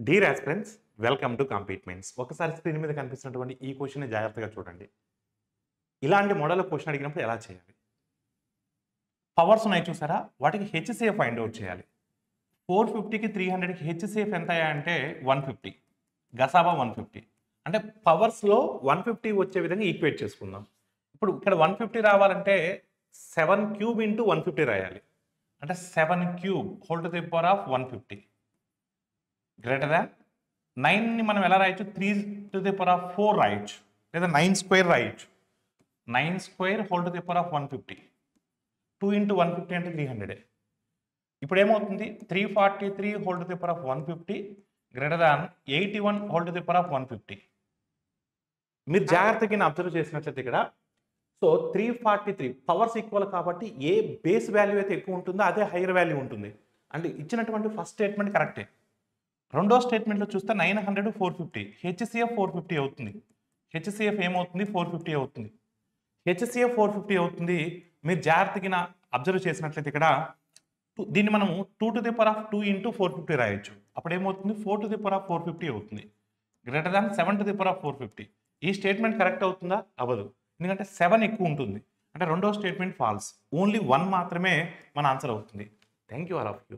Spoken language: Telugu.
Dear aspirants, welcome to compartments. ఒకసారి స్క్రీన్ మీద కనిపిస్తున్నటువంటి ఈ క్వశ్చన్ జాగ్రత్తగా చూడండి. ఇలాంటి మోడల్ క్వశ్చన్ అడిగినప్పుడు ఎలా చేయాలి? పవర్స్ ఉన్నాయి చూసారా, వాటికి హెచ్సిఎఫ్ ఫైండ్ అవుట్ చేయాలి. 450కి 300కి హెచ్సిఎఫ్ ఎంత అంటే 150, గసాబా 150. అంటే పవర్స్లో 150 వచ్చే విధంగా ఈక్వేట్ చేసుకుందాం. ఇప్పుడు ఇక్కడ 150 రావాలంటే 7 క్యూబ్ ఇంటూ 150 రాయాలి. అంటే 7 cube whole to the power of 150 greater than 9ని మనం ఎలా రాయొచ్చు? 3 టు ది పవర్ ఆఫ్ 4 రాయొచ్చు, లేదా 9 స్క్వేర్ రాయొచ్చు. 9 square whole to the power of 150. 2 into 150 అంటే 300. ఇప్పుడు ఏమవుతుంది? 343 whole to the power of 150 greater than 81 whole to the power of 150. మీరు జాగ్రత్తగా అబ్జర్వ్ చేసినట్లయితే ఇక్కడ 343 పవర్స్ ఈక్వల్ కాబట్టి ఏ బేస్ వాల్యూ అయితే ఎక్కువ ఉంటుందో అదే హైయర్ వాల్యూ ఉంటుంది. అంటే ఇచ్చినటువంటి ఫస్ట్ స్టేట్మెంట్ కరెక్టే. రెండో స్టేట్మెంట్లో చూస్తే 900 450 హెచ్సిఎఫ్ 450 అవుతుంది. హెచ్సిఎఫ్ ఏమవుతుంది? 450 అవుతుంది. హెచ్సిఎఫ్ 450 అవుతుంది. మీరు జాగ్రత్తగా అబ్జర్వ్ చేసినట్లయితే ఇక్కడ దీన్ని మనము 2 to the power of 2 into 450 రాయొచ్చు. అప్పుడు ఏమవుతుంది? 4 టు ది పవర్ ఆఫ్ 450 అవుతుంది, greater than 7 to the power of 450. ఈ స్టేట్మెంట్ కరెక్ట్ అవుతుందా? అవ్వదు, ఎందుకంటే 7 ఎక్కువ ఉంటుంది. అంటే రెండో స్టేట్మెంట్ ఫాల్స్. ఓన్లీ 1 మాత్రమే మన ఆన్సర్ అవుతుంది. Thank you all of you.